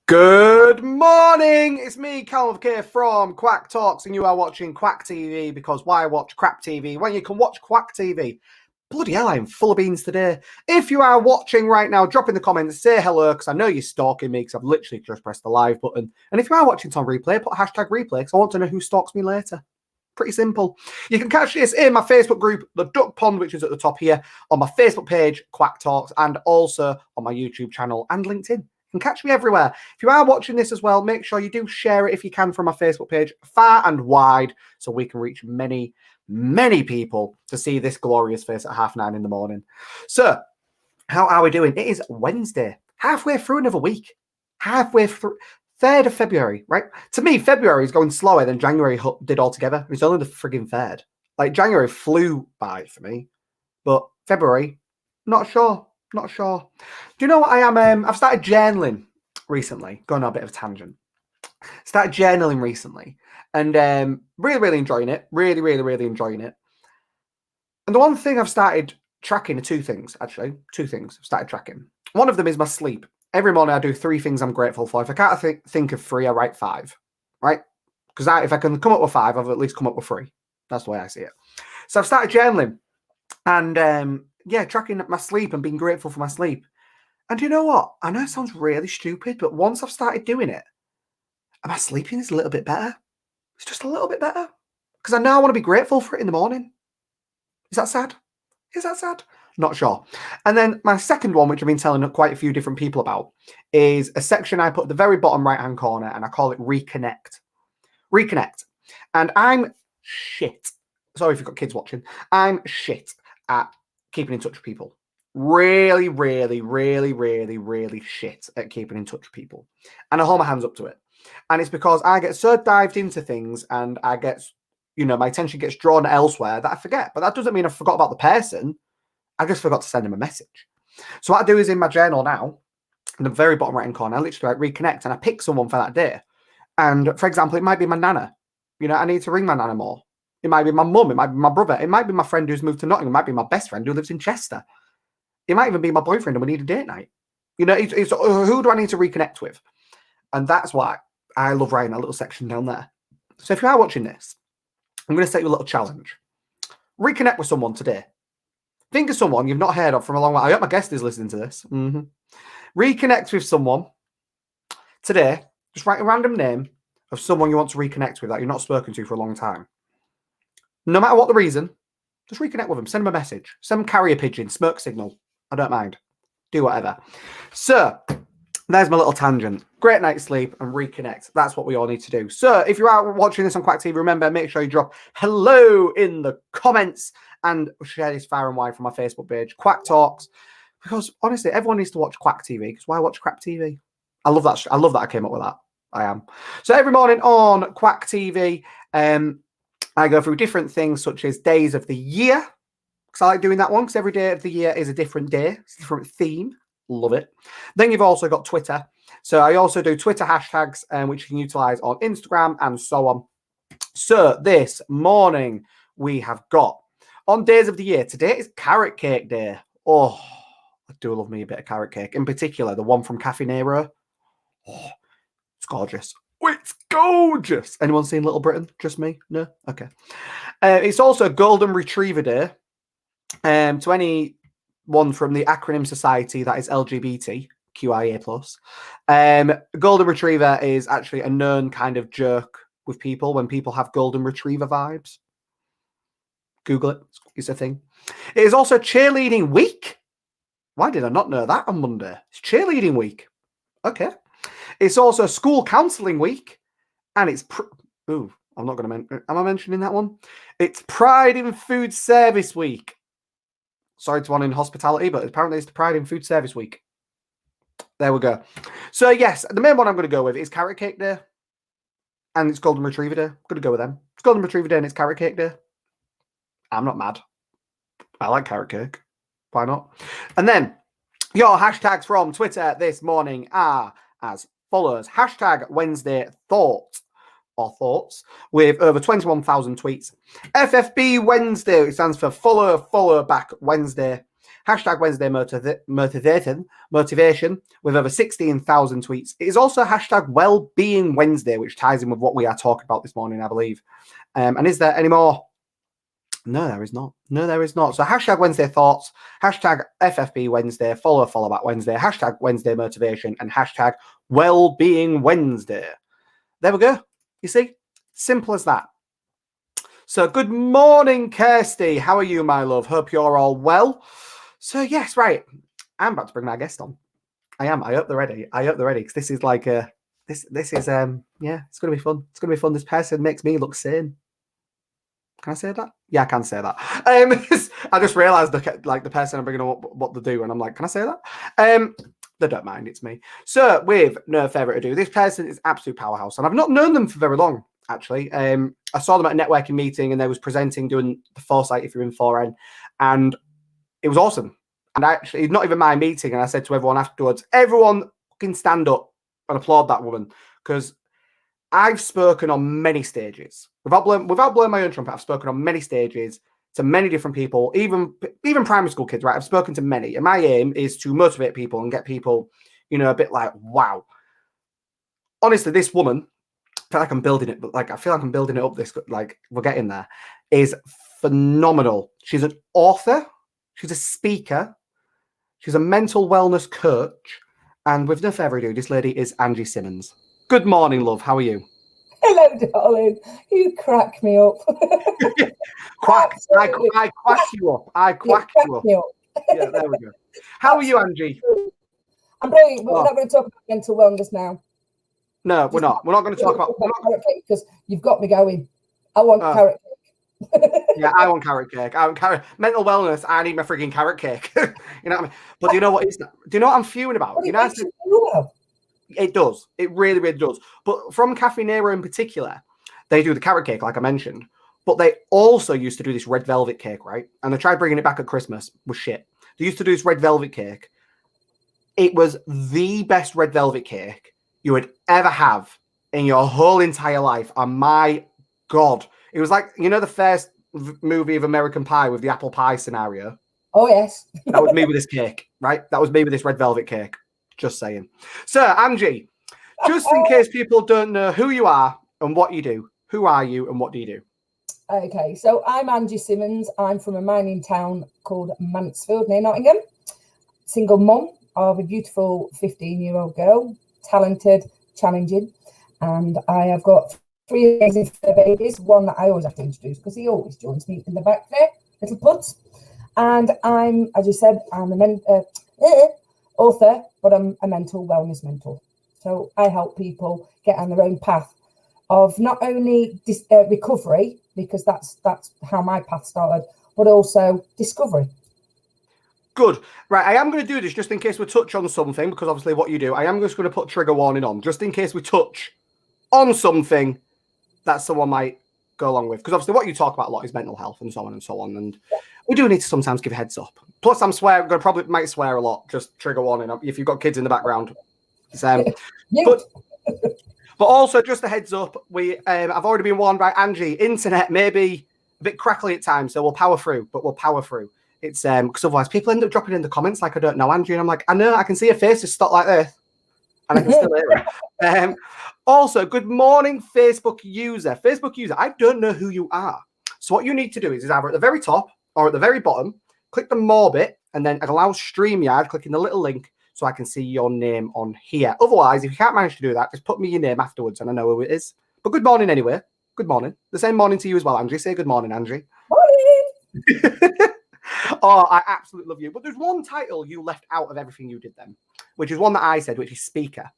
Good morning, it's me, Callum K from Kwak Talks, and you are watching Kwak TV because why watch crap TV when you can watch Kwak TV? Bloody hell, I'm full of beans today. If you are watching right now, drop in the comments, say hello, because I know you're stalking me because I've literally just pressed the live button. And if you are watching it on replay, put hashtag replay because I want to know who stalks me later. Pretty simple. You can catch this in my Facebook group, The Duck Pond, which is at the top here, on my Facebook page, Kwak Talks, and also on my YouTube channel and LinkedIn. You can catch me everywhere. If you are watching this as well, make sure you do share it if you can from my Facebook page far and wide so we can reach many, many people to see this glorious face at 9:30 in the morning. So, how are we doing? It is Wednesday, halfway through another week. Halfway through. 3rd of February, right? To me, February is going slower than January did altogether. It's only the frigging 3rd. Like, January flew by for me, but February, not sure. Not sure. Do you know what I am? I've started journaling recently. Going on a bit of a tangent. Started journaling recently, and really, really enjoying it. Really, really, really enjoying it. And the one thing I've started tracking are two things, actually. Two things I've started tracking. One of them is my sleep. Every morning I do 3 things I'm grateful for. If I can't think of 3, I write 5, right? Because if I can come up with 5, I've at least come up with 3. That's the way I see it. So I've started journaling and, tracking my sleep and being grateful for my sleep. And you know what? I know it sounds really stupid, but once I've started doing it, my sleeping is a little bit better. It's just a little bit better. Because I know I want to be grateful for it in the morning. Is that sad? Is that sad? Not sure. And then my second one, which I've been telling quite a few different people about, is a section I put at the very bottom right-hand corner, and I call it Reconnect. Reconnect. And I'm shit. Sorry if you've got kids watching. I'm shit at keeping in touch with people. Really, really, really, really, really shit at keeping in touch with people. And I hold my hands up to it. And it's because I get so dived into things and I get, my attention gets drawn elsewhere that I forget. But that doesn't mean I forgot about the person. I just forgot to send him a message. So what I do is in my journal now, in the very bottom right-hand corner, I literally reconnect and I pick someone for that day. And for example, it might be my nana. I need to ring my nana more. It might be my mum. It might be my brother. It might be my friend who's moved to Nottingham. It might be my best friend who lives in Chester. It might even be my boyfriend and we need a date night. It's who do I need to reconnect with? And that's why I love writing a little section down there. So if you are watching this, I'm going to set you a little challenge. Reconnect with someone today. Think of someone you've not heard of from a long while. I hope my guest is listening to this. Reconnect with someone today. Just write a random name of someone you want to reconnect with that you've not spoken to for a long time. No matter what the reason, just reconnect with them. Send them a message. Send them carrier pigeon, smoke signal. I don't mind. Do whatever. So, there's my little tangent. Great night's sleep and reconnect. That's what we all need to do. So, if you are watching this on Kwak TV, remember, make sure you drop hello in the comments and share this far and wide from my Facebook page, Kwak Talks. Because honestly, everyone needs to watch Kwak TV. Because why watch crap TV? I love that. I love that I came up with that. I am. So every morning on Kwak TV, I go through different things such as days of the year. Because I like doing that one because every day of the year is a different day. It's a different theme. Love it. Then you've also got Twitter. So I also do Twitter hashtags, which you can utilize on Instagram and so on. So this morning we have got on days of the year. Today is Carrot Cake Day. Oh, I do love me a bit of carrot cake. In particular, the one from Cafe Nero. Oh, it's gorgeous. Oh, it's gorgeous. Anyone seen Little Britain? Just me? No? Okay. It's also Golden Retriever Day. To anyone from the acronym society that is LGBTQIA+. Golden Retriever is actually a known kind of jerk with people when people have Golden Retriever vibes. Google it. It's a thing. It is also cheerleading week. Why did I not know that on Monday? It's cheerleading week. Okay. It's also school counselling week. And it's... I'm not going to mention... Am I mentioning that one? It's Pride in Food Service week. Sorry to one in hospitality, but apparently it's the Pride in Food Service week. There we go. So, yes, the main one I'm going to go with is Carrot Cake Day. And it's Golden Retriever Day. I'm going to go with them. It's Golden Retriever Day and it's Carrot Cake Day. I'm not mad. I like carrot cake. Why not? And then your hashtags from Twitter this morning are as follows. Hashtag Wednesday Thoughts or Thoughts with over 21,000 tweets. FFB Wednesday, it stands for Follow Back Wednesday. Hashtag Wednesday motivation with over 16,000 tweets. It is also hashtag Wellbeing Wednesday, which ties in with what we are talking about this morning, I believe. And is there any more? No, there is not. No, there is not. So hashtag Wednesday thoughts, hashtag FFB Wednesday, follow back Wednesday, hashtag Wednesday motivation, and hashtag Wellbeing Wednesday. There we go. You see? Simple as that. So good morning, Kirsty. How are you, my love? Hope you're all well. So yes, right. I'm about to bring my guest on. I am. I hope they're ready. Because this is like this is yeah, it's gonna be fun. It's gonna be fun. This person makes me look sane. Can I say that? Yeah, I can say that. I just realised the person I'm bringing up what to do, and I'm like, can I say that? They don't mind. It's me. So, with no further ado, this person is absolute powerhouse, and I've not known them for very long, actually. I saw them at a networking meeting, and they was presenting, doing the foresight if you're in 4N, and it was awesome. And actually, not even my meeting, and I said to everyone afterwards, everyone can stand up and applaud that woman, because I've spoken on many stages. Without blowing my own trumpet, I've spoken on many stages to many different people, even primary school kids, right? I've spoken to many. And my aim is to motivate people and get people, a bit like, wow. Honestly, this woman, I feel like I'm building it, but I feel like I'm building it up we're getting there, is phenomenal. She's an author. She's a speaker. She's a mental wellness coach. And with no further ado, this lady is Angie Simmons. Good morning, love. How are you? Hello, darling. You crack me up. Quack. I quack you up. I quack you up. Yeah, there we go. How are you, Angie? I'm brilliant, but we're not going to talk about mental wellness now. No, we're not. We're not going to talk about carrot cake, because you've got me going. I want carrot cake. Yeah, I want carrot cake. I want mental wellness. I need my freaking carrot cake. You know what I mean? But do you know what is that? Do you know what I'm fuming about? It does. It really, really does. But from Cafe Nero in particular, they do the carrot cake, like I mentioned. But they also used to do this red velvet cake, right? And they tried bringing it back at Christmas. It was shit. They used to do this red velvet cake. It was the best red velvet cake you would ever have in your whole entire life. And my God, it was like, the first movie of American Pie with the apple pie scenario. Oh, yes. That was me with this cake, right? That was me with this red velvet cake. Just saying. So, Angie, just in case people don't know who you are and what you do, who are you and what do you do? Okay, so I'm Angie Simmons. I'm from a mining town called Mansfield near Nottingham. Single mum of a beautiful 15-year-old girl, talented, challenging. And I have got 3 amazing fur babies, one that I always have to introduce because he always joins me in the back there, little puds. And I'm, as you said, I'm a author, but I'm a mental wellness mentor. So I help people get on their own path of not only recovery, because that's how my path started, but also discovery. Good. Right, I am going to do this just in case we touch on something, because obviously what you do, I am just going to put trigger warning on, just in case we touch on something that someone might go along with. Because obviously what you talk about a lot is mental health and so on and so on. And we do need to sometimes give a heads up. Plus, I'm probably might swear a lot. Just trigger warning if you've got kids in the background. But also, just a heads up, I've already been warned by Angie. Internet may be a bit crackly at times, so we'll power through. It's because otherwise people end up dropping in the comments like I don't know Angie, and I'm like, I know, I can see her face just stop like this, and I can still hear it. Also, good morning, Facebook user. I don't know who you are. So what you need to do is either at the very top or at the very bottom, click the more bit, and then allow StreamYard, clicking the little link so I can see your name on here. Otherwise, if you can't manage to do that, just put me your name afterwards and I know who it is. But good morning anyway. Good morning. The same morning to you as well, Angie. Say good morning, Angie. Morning. Oh, I absolutely love you. But there's one title you left out of everything you did then, which is one that I said, which is speaker.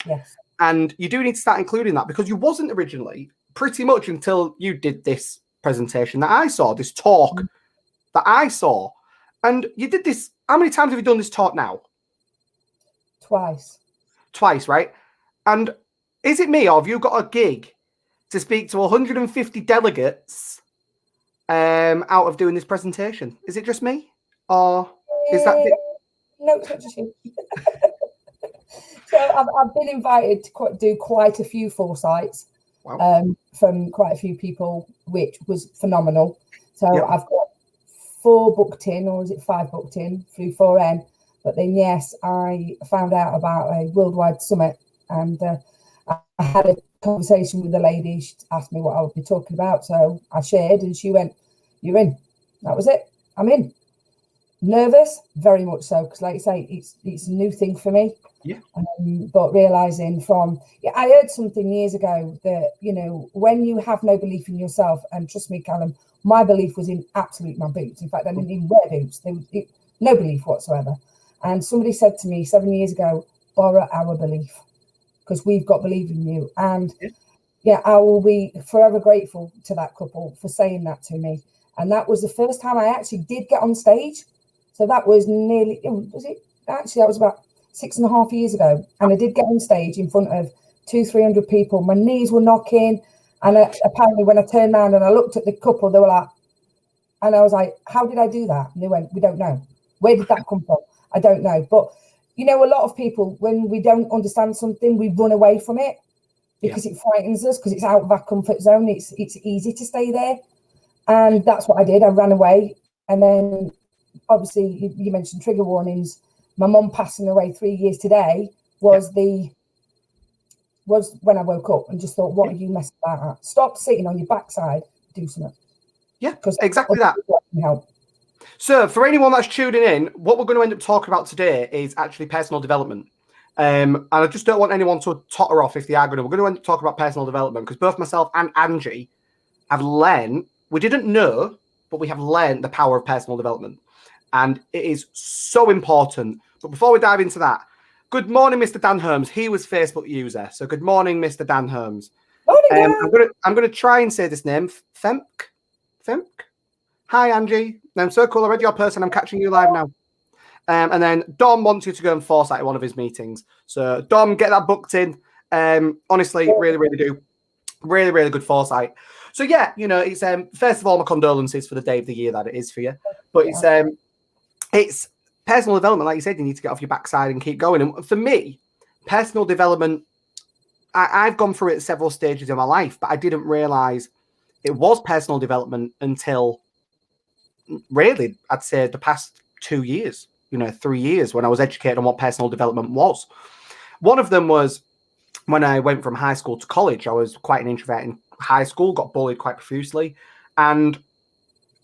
Yes. And you do need to start including that because you wasn't originally, pretty much until you did this presentation that I saw, this talk that I saw. And you did this. How many times have you done this talk now? Twice, right? And is it me or have you got a gig to speak to 150 delegates out of doing this presentation? Is it just me? Or is that... No, it's not just you. So I've been invited to do quite a few foresights from quite a few people, which was phenomenal. So yep. I've got 4 booked in, or is it 5 booked in through 4N? But then, yes, I found out about a worldwide summit, and I had a conversation with the lady. She asked me what I would be talking about, so I shared, and she went, "You're in." That was it. I'm in. Nervous, very much so, because like you say, it's a new thing for me. Yeah. But realizing I heard something years ago that, you know, when you have no belief in yourself, and trust me, Callum, my belief was in absolute my boots. In fact, I didn't even wear boots. No belief whatsoever. And somebody said to me 7 years ago, borrow our belief, because we've got belief in you. And yeah, I will be forever grateful to that couple for saying that to me. And that was the first time I actually did get on stage. So that was that was about 6.5 years ago. And I did get on stage in front of 200-300 people. My knees were knocking. And apparently when I turned around and I looked at the couple, they were like, and I was like, how did I do that? And they went, we don't know. Where did that come from? I don't know. But, you know, a lot of people, when we don't understand something, we run away from it because it frightens us, because it's out of our comfort zone. It's easy to stay there. And that's what I did. I ran away. And then, obviously, you mentioned trigger warnings. My mum passing away 3 years today was when I woke up and just thought, what are you messing about at? Stop sitting on your backside, do something. Yeah, exactly that. Help. So for anyone that's tuning in, what we're going to end up talking about today is actually personal development. And I just don't want anyone to totter off if they are going to. We're going to end up talking about personal development, because both myself and Angie have learned, we didn't know, but we have learned the power of personal development. And it is so important. But before we dive into that, good morning, Mr. Dan Holmes. He was Facebook user. So good morning, Mr. Dan Holmes. Morning, Dan. I'm gonna try and say this name. Femk. Hi, Angie. I'm so cool. I read your person. I'm catching you live now. And then Dom wants you to go and foresight at one of his meetings. So Dom, get that booked in. Honestly, really, really do. Really, really good foresight. So yeah, you know, it's first of all, my condolences for the day of the year that it is for you. But it's personal development, like you said, you need to get off your backside and keep going. And for me, personal development, I've gone through it at several stages in my life, but I didn't realize it was personal development until really, I'd say the past 2 years, 3 years, when I was educated on what personal development was. One of them was when I went from high school to college. I was quite an introvert in high school, got bullied quite profusely, and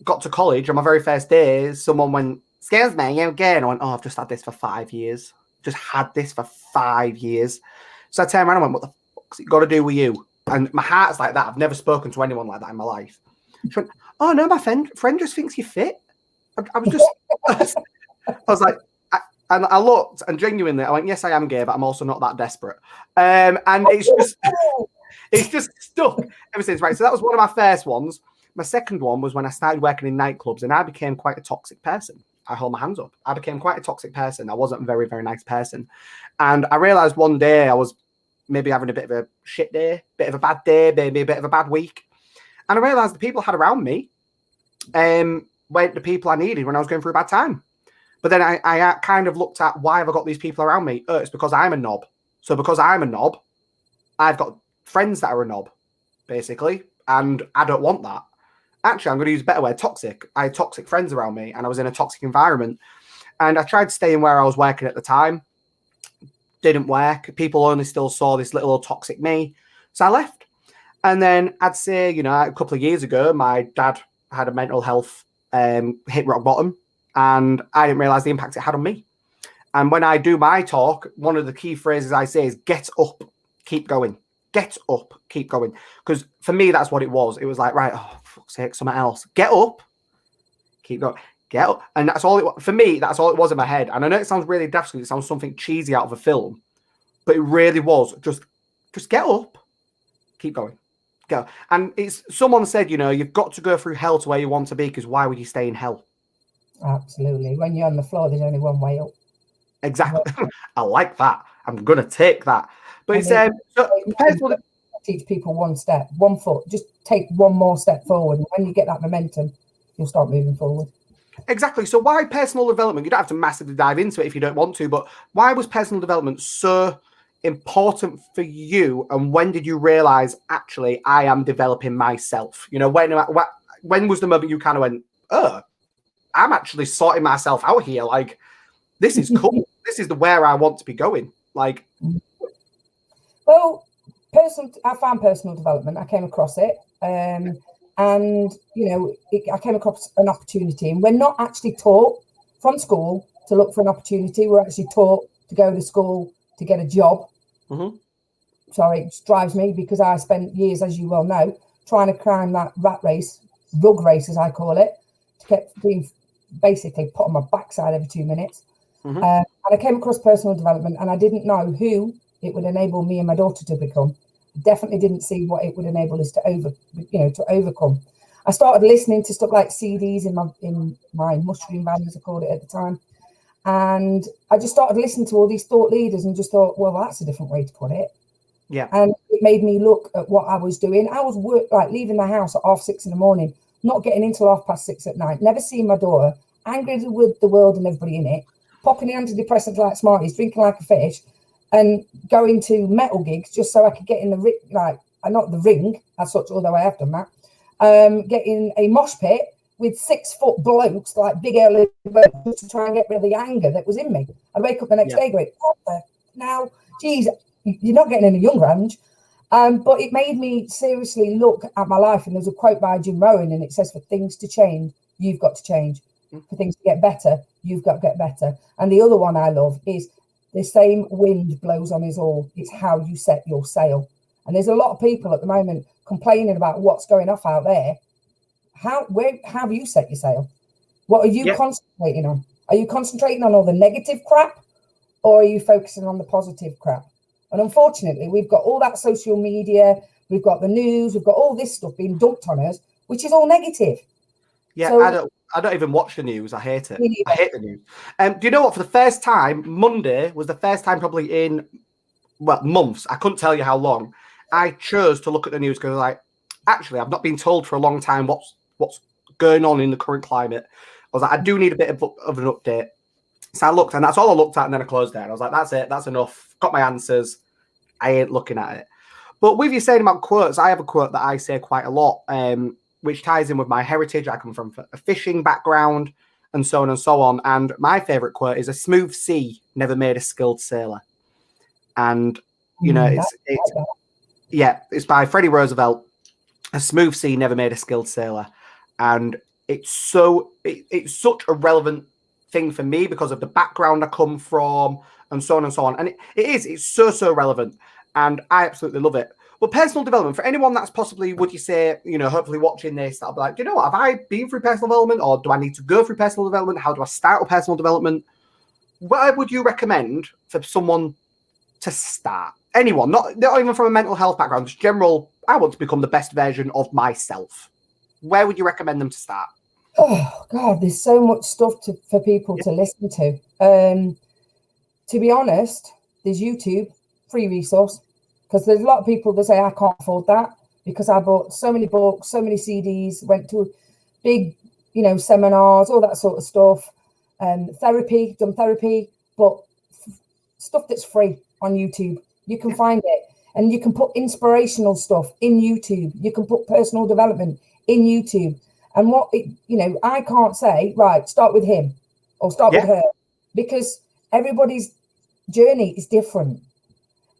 got to college. On my very first day, someone went, "Excuse me, you again?" I went, "Oh, I've just had this for 5 years. Just had this for 5 years." So I turned around and went, "What the fuck's it got to do with you?" And my heart's like that. I've never spoken to anyone like that in my life. She went, "Oh, no, my friend just thinks you're fit." I was just, I was like, and I looked, and genuinely, I went, "Yes, I am gay, but I'm also not that desperate." And it's just stuck ever since, right? So that was one of my first ones. My second one was when I started working in nightclubs, and I became quite a toxic person. I hold my hands up. I became quite a toxic person. I wasn't a very, very nice person. And I realized one day I was maybe having a bit of a shit day, bit of a bad day, maybe a bit of a bad week. And I realized the people I had around me weren't the people I needed when I was going through a bad time. But then I kind of looked at, why have I got these people around me? Oh, it's because I'm a knob. So because I'm a knob, I've got friends that are a knob, basically. And I don't want that. Actually, I'm going to use a better word, toxic. I had toxic friends around me, and I was in a toxic environment. And I tried staying where I was working at the time. Didn't work. People only still saw this little toxic me. So I left. And then I'd say, a couple of years ago, my dad had a mental health hit rock bottom, and I didn't realize the impact it had on me. And when I do my talk, one of the key phrases I say is, get up, keep going. Get up, keep going. Because for me, that's what it was. It was like, right, oh, for fuck's sake, something else. Get up, keep going. Get up. And that's all it, for me, that's all it was in my head. And I know it sounds really daft, it sounds something cheesy out of a film, but it really was just get up, keep going. Go. And it's someone said, you've got to go through hell to where you want to be, because why would you stay in hell? Absolutely. When you're on the floor, there's only one way up. Exactly. I like that. I'm going to take that. But it's teach people one step, 1 foot. Just take one more step forward, and when you get that momentum, you'll start moving forward. Exactly. So why personal development? You don't have to massively dive into it if you don't want to, but why was personal development so important for you? And when did you realize, actually, I am developing myself? When was the moment you kind of went, oh, I'm actually sorting myself out here. Like, this is cool. This is the where I want to be going. Like, well, I found personal development. I came across it, and I came across an opportunity. And we're not actually taught from school to look for an opportunity. We're actually taught to go to school to get a job. Mm-hmm. Sorry, it drives me because I spent years, as you well know, trying to climb that rug race, as I call it, to get being basically put on my backside every 2 minutes. Mm-hmm. And I came across personal development, and I didn't know who it would enable me and my daughter to become. Definitely didn't see what it would enable us to overcome. I started listening to stuff like CDs in my mushroom band, as I called it at the time, and I just started listening to all these thought leaders and just thought, well, that's a different way to put it. Yeah. And it made me look at what I was doing. I was leaving the house at 6:30 in the morning, not getting until 6:30 at night, never seeing my daughter, angry with the world and everybody in it, popping the antidepressants like Smarties, drinking like a fish, and going to metal gigs just so I could get in not the ring as such, although I have done that, get in a mosh pit with 6-foot blokes, like big early blokes, to try and get rid of the anger that was in me. I'd wake up the next day going, what the now, geez, you're not getting any younger, Ange. But it made me seriously look at my life. And there's a quote by Jim Rohn, and it says, for things to change, you've got to change. For things to get better, you've got to get better. And the other one I love is, the same wind blows on us all. It's how you set your sail. And there's a lot of people at the moment complaining about what's going off out there. How have you set your sail? What are you concentrating on? Are you concentrating on all the negative crap, or are you focusing on the positive crap? And unfortunately, we've got all that social media, we've got the news, we've got all this stuff being dumped on us, which is all negative. Yeah, so, I don't even watch the news. I hate it. I hate the news. Do you know what? For the first time, Monday was the first time probably in months. I couldn't tell you how long. I chose to look at the news because, like, actually, I've not been told for a long time what's going on in the current climate. I was like, I do need a bit of an update. So I looked, and that's all I looked at, and then I closed down. I was like, that's it. That's enough. Got my answers. I ain't looking at it. But with you saying about quotes, I have a quote that I say quite a lot, which ties in with my heritage. I come from a fishing background and so on and so on. And my favourite quote is, a smooth sea never made a skilled sailor. And, it's by Freddie Roosevelt. A smooth sea never made a skilled sailor. And it's such a relevant thing for me because of the background I come from and so on and so on. And it's so relevant. And I absolutely love it. But personal development, for anyone that's possibly, would you say, hopefully watching this, that'll be like, do you know what? Have I been through personal development, or do I need to go through personal development? How do I start with personal development? Where would you recommend for someone to start? Anyone, not even from a mental health background, just general, I want to become the best version of myself. Where would you recommend them to start? Oh, God, there's so much stuff for people to listen to. To be honest, there's YouTube, free resource. Because there's a lot of people that say, I can't afford that, because I bought so many books, so many CDs, went to big, seminars, all that sort of stuff, done therapy, but stuff that's free on YouTube. You can find it, and you can put inspirational stuff in YouTube. You can put personal development in YouTube. And I can't say, right, start with him or start with her, because everybody's journey is different.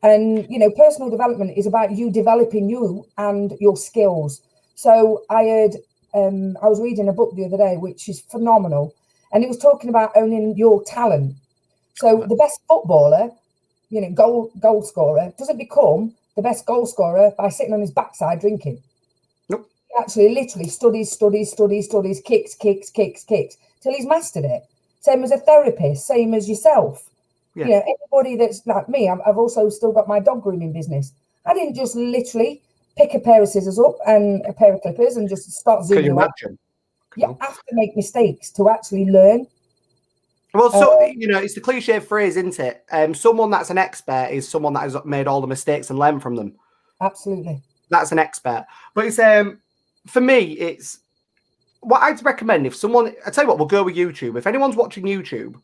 And, personal development is about you developing you and your skills. So I was reading a book the other day, which is phenomenal. And it was talking about owning your talent. So the best footballer, goal scorer, doesn't become the best goal scorer by sitting on his backside drinking. Nope. He actually literally studies, kicks, till he's mastered it. Same as a therapist, same as yourself. Yeah. Anybody that's like me, I've also still got my dog grooming business. I didn't just literally pick a pair of scissors up and a pair of clippers and just start zooming away. You have to make mistakes to actually learn. Well, so it's the cliche phrase, isn't it? Someone that's an expert is someone that has made all the mistakes and learned from them. Absolutely. That's an expert. But it's for me, it's what I'd recommend if someone. I tell you what, we'll go with YouTube. If anyone's watching YouTube.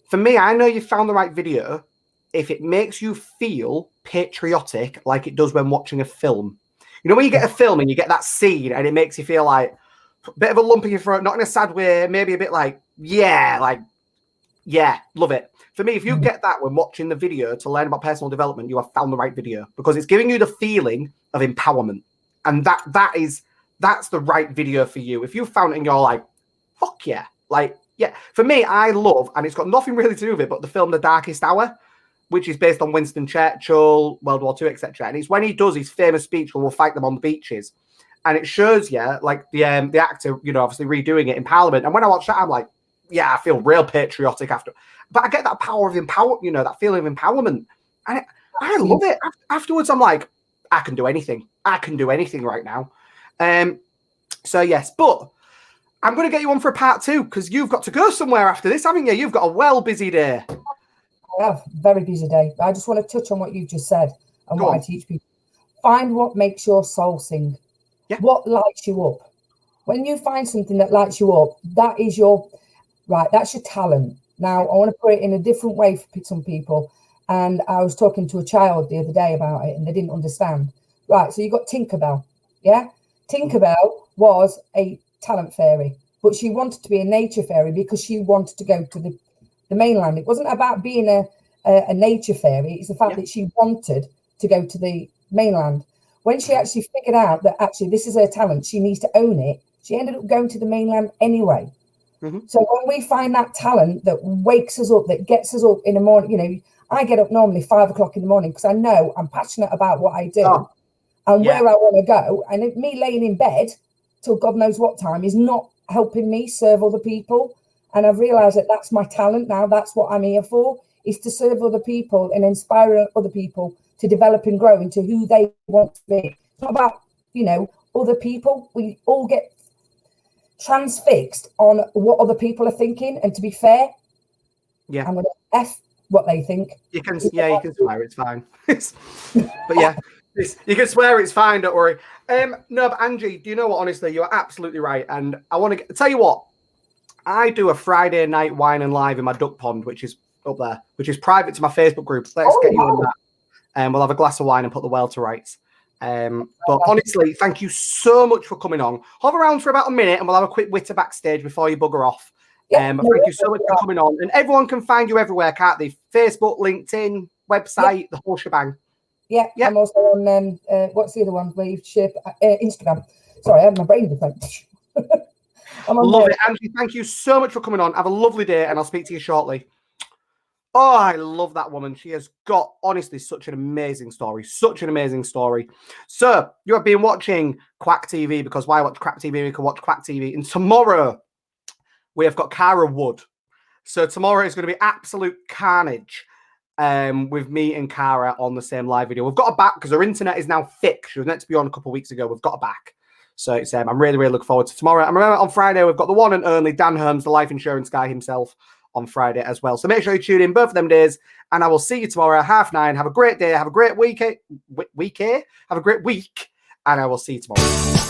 For me, I know you found the right video if it makes you feel patriotic like it does when watching a film. When you get a film and you get that scene and it makes you feel like, bit of a lump in your throat, not in a sad way, maybe a bit like, yeah, love it. For me, if you get that when watching the video to learn about personal development, you have found the right video, because it's giving you the feeling of empowerment. And that's the right video for you. If you found it and you're like, fuck yeah. Like, yeah. For me, I love, and it's got nothing really to do with it, but the film The Darkest Hour, which is based on Winston Churchill, World War II, etc. And it's when he does his famous speech where we'll fight them on the beaches. And it shows you, like, the actor, you know, obviously redoing it in Parliament. And when I watch that, I'm like, yeah, I feel real patriotic after. But I get that power of you know, that feeling of empowerment. And I love it. Afterwards, I'm like, I can do anything. I can do anything right now. So, yes. But I'm going to get you on for a part 2, because you've got to go somewhere after this, haven't you? You've got a well busy day. I have a very busy day. I just want to touch on what you've just said and what I teach people. Find what makes your soul sing. Yeah. What lights you up. When you find something that lights you up, that is that's your talent. Now, I want to put it in a different way for some people. And I was talking to a child the other day about it, and they didn't understand. Right, so you got Tinkerbell, yeah? Tinkerbell was a talent fairy, but she wanted to be a nature fairy because she wanted to go to the mainland. It wasn't about being a nature fairy. It's the fact that she wanted to go to the mainland. When she actually figured out that actually this is her talent, she needs to own it, she ended up going to the mainland anyway. Mm-hmm. So when we find that talent that wakes us up, that gets us up in the morning, you know, I get up normally 5 o'clock in the morning because I know I'm passionate about what I do and where I want to go. And me laying in bed till God knows what time is not helping me serve other people. And I've realised that that's my talent now. That's what I'm here for, is to serve other people and inspire other people to develop and grow into who they want to be. It's not about, you know, other people. We all get transfixed on what other people are thinking. And to be fair, I'm going to F what they think. You can swear, it's fine. But yeah, you can swear, it's fine, don't worry. No, but Angie, do you know what? Honestly, you're absolutely right. And I want to tell you what, I do a Friday night wine and live in my duck pond, which is up there, which is private to my Facebook group. Let's get you in that. And we'll have a glass of wine and put the world to rights. But honestly, thank you so much for coming on. Hover around for about a minute and we'll have a quick witter backstage before you bugger off. But thank you so much for coming on. And everyone can find you everywhere, can't they? Facebook, LinkedIn, website, the whole shebang. Yeah. I'm also on, what's the other one? Where you share Instagram. Sorry, I had my brain defense. Love it, Angie. Thank you so much for coming on. Have a lovely day and I'll speak to you shortly. Oh, I love that woman. She has got, honestly, such an amazing story. Such an amazing story. So, you have been watching Kwak TV, because why watch Kwak TV? We can watch Kwak TV. And tomorrow, we have got Cara Wood. So, tomorrow is going to be absolute carnage with me and Cara on the same live video. We've got her back because her internet is now thick. She was meant to be on a couple of weeks ago. We've got her back. So, it's I'm really, really looking forward to tomorrow. And remember, on Friday, we've got the one and only Dan Holmes, the life insurance guy himself, on Friday as well. So make sure you tune in both of them days, and I will see you tomorrow at 9:30. Have a great day. Have a great week. Have a great week, and I will see you tomorrow.